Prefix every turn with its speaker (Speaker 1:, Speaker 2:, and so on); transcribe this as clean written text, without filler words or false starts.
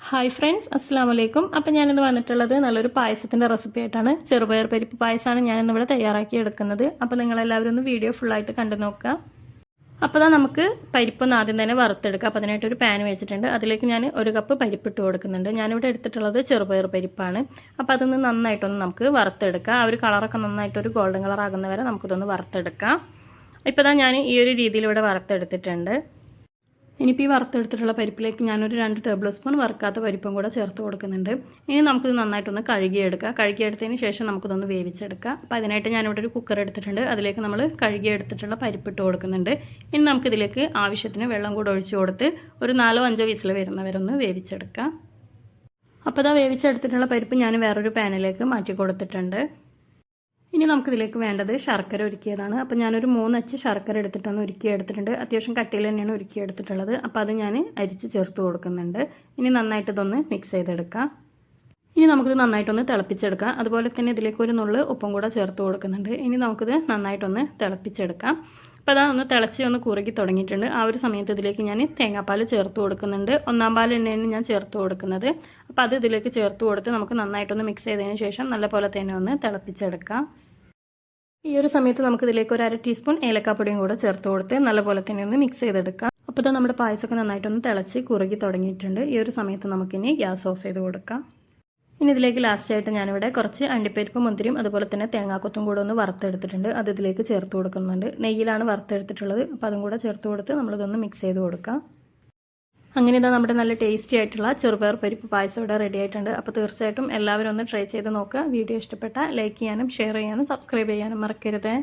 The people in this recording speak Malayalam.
Speaker 1: ഹായ് ഫ്രണ്ട്സ്, അസ്സാം വലൈക്കും. അപ്പോൾ ഞാനിന്ന് വന്നിട്ടുള്ളത് നല്ലൊരു പായസത്തിൻ്റെ റെസിപ്പി ആയിട്ടാണ്. ചെറുപയർ പരിപ്പ് പായസമാണ് ഞാനിന്നിവിടെ തയ്യാറാക്കി എടുക്കുന്നത്. അപ്പോൾ നിങ്ങളെല്ലാവരും ഒന്ന് വീഡിയോ ഫുള്ളായിട്ട് കണ്ടു നോക്കുക. അപ്പോൾ നമുക്ക് പരിപ്പൊന്ന് ആദ്യം തന്നെ വറുത്തെടുക്കുക. അപ്പോൾ അതിനായിട്ടൊരു പാൻ വെച്ചിട്ടുണ്ട്. അതിലേക്ക് ഞാൻ 1 കപ്പ് പരിപ്പിട്ട് കൊടുക്കുന്നുണ്ട്. ഞാനിവിടെ എടുത്തിട്ടുള്ളത് ചെറുപയർ പരിപ്പാണ്. അപ്പോൾ അതൊന്ന് നന്നായിട്ടൊന്ന് നമുക്ക് വറുത്തെടുക്കുക. ആ ഒരു കളറൊക്കെ നന്നായിട്ടൊരു ഗോൾഡൻ കളർ ആകുന്നവരെ നമുക്കിതൊന്ന് വറുത്തെടുക്കാം. ഇപ്പോൾ ഞാൻ ഈ ഒരു രീതിയിൽ ഇവിടെ വറുത്തെടുത്തിട്ടുണ്ട്. ഇനിയിപ്പോൾ ഈ വറുത്തെടുത്തിട്ടുള്ള പരിപ്പിലേക്ക് ഞാനൊരു 2 ടേബിൾ സ്പൂൺ വറുക്കാത്ത പരിപ്പും കൂടെ ചേർത്ത് കൊടുക്കുന്നുണ്ട്. ഇനി നമുക്കിത് നന്നായിട്ടൊന്ന് കഴുകിയെടുക്കുക. കഴുകിയെടുത്തതിന് ശേഷം നമുക്കിതൊന്ന് വേവിച്ചെടുക്കാം. അപ്പോൾ അതിനായിട്ട് ഞാനിവിടെ ഒരു കുക്കർ എടുത്തിട്ടുണ്ട്. അതിലേക്ക് നമ്മൾ കഴുകിയെടുത്തിട്ടുള്ള പരിപ്പിട്ട് കൊടുക്കുന്നുണ്ട്. ഇനി നമുക്കിതിലേക്ക് ആവശ്യത്തിന് വെള്ളം കൂടെ ഒഴിച്ച് കൊടുത്ത് ഒരു 4-5 വിസിൽ വരുന്നവരെ ഒന്ന് വേവിച്ചെടുക്കാം. അപ്പോൾ ഇതാ വേവിച്ചെടുത്തിട്ടുള്ള പരിപ്പ് ഞാൻ വേറൊരു പാനിലേക്ക് മാറ്റി കൊടുത്തിട്ടുണ്ട്. ഇനി നമുക്കിതിലേക്ക് വേണ്ടത് ശർക്കര ഉരുക്കിയതാണ്. അപ്പോൾ ഞാനൊരു 3 അച്ച് ശർക്കര എടുത്തിട്ടൊന്ന് ഉരുക്കിയെടുത്തിട്ടുണ്ട്. അത്യാവശ്യം കട്ടിയിൽ തന്നെയാണ് ഉരുക്കിയെടുത്തിട്ടുള്ളത്. അപ്പോൾ അത് ഞാൻ അരിച്ച് ചേർത്ത് കൊടുക്കുന്നുണ്ട്. ഇനി നന്നായിട്ട് ഇതൊന്ന് മിക്സ് ചെയ്തെടുക്കാം. ഇനി നമുക്കിത് നന്നായിട്ടൊന്ന് തിളപ്പിച്ചെടുക്കാം. അതുപോലെ തന്നെ ഇതിലേക്ക് ഒരു നുള്ള് ഉപ്പും കൂടെ ചേർത്ത് കൊടുക്കുന്നുണ്ട്. ഇനി നമുക്കിത് നന്നായിട്ടൊന്ന് തിളപ്പിച്ചെടുക്കാം. അപ്പോൾ അതാ ഒന്ന് തിളച്ച് ഒന്ന് കുറുകി തുടങ്ങിയിട്ടുണ്ട്. ആ ഒരു സമയത്ത് ഇതിലേക്ക് ഞാൻ തേങ്ങാപ്പാൽ ചേർത്ത് കൊടുക്കുന്നുണ്ട്. 1/4 പാൽ എണ്ണയാണ് ഞാൻ ചേർത്ത് കൊടുക്കുന്നത്. അപ്പോൾ അത് ഇതിലേക്ക് ചേർത്ത് കൊടുത്ത് നമുക്ക് നന്നായിട്ടൊന്ന് മിക്സ് ചെയ്തതിന് ശേഷം നല്ലപോലെ തന്നെ ഒന്ന് തിളപ്പിച്ചെടുക്കാം. ഈ ഒരു സമയത്ത് നമുക്കിതിലേക്ക് ഒരു 1/2 ടീസ്പൂൺ ഏലക്കാപ്പൊടിയും കൂടെ ചേർത്ത് കൊടുത്ത് നല്ലപോലെ തന്നെ ഒന്ന് മിക്സ് ചെയ്തെടുക്കാം. അപ്പോൾ ഇത് നമ്മുടെ പായസമൊക്കെ നന്നായിട്ടൊന്ന് തിളച്ച് കുറുകി തുടങ്ങിയിട്ടുണ്ട്. ഈ ഒരു സമയത്ത് നമുക്കിനി ഗ്യാസ് ഓഫ് ചെയ്ത് കൊടുക്കാം. ഇനി ഇതിലേക്ക് ലാസ്റ്റായിട്ട് ഞാനിവിടെ കുറച്ച് അണ്ടിപ്പരിപ്പ് മുന്തിരിയും അതുപോലെ തന്നെ തേങ്ങാക്കൊത്തും കൂടെ ഒന്ന് വറുത്തെടുത്തിട്ടുണ്ട്. അത് ഇതിലേക്ക് ചേർത്ത് കൊടുക്കുന്നുണ്ട്. നെയ്യിലാണ് വറുത്തെടുത്തിട്ടുള്ളത്. അപ്പോൾ അതും കൂടെ ചേർത്ത് കൊടുത്ത് നമ്മളിതൊന്ന് മിക്സ് ചെയ്ത് കൊടുക്കാം. അങ്ങനെ ഇതാ നമ്മുടെ നല്ല ടേസ്റ്റി ആയിട്ടുള്ള ചെറുപയർ പരിപ്പ് പായസം ഇവിടെ റെഡി ആയിട്ടുണ്ട്. അപ്പോൾ തീർച്ചയായിട്ടും എല്ലാവരും ഒന്ന് ട്രൈ ചെയ്ത് നോക്കുക. വീഡിയോ ഇഷ്ടപ്പെട്ടാൽ ലൈക്ക് ചെയ്യാനും ഷെയർ ചെയ്യാനും സബ്സ്ക്രൈബ് ചെയ്യാനും മറക്കരുത്.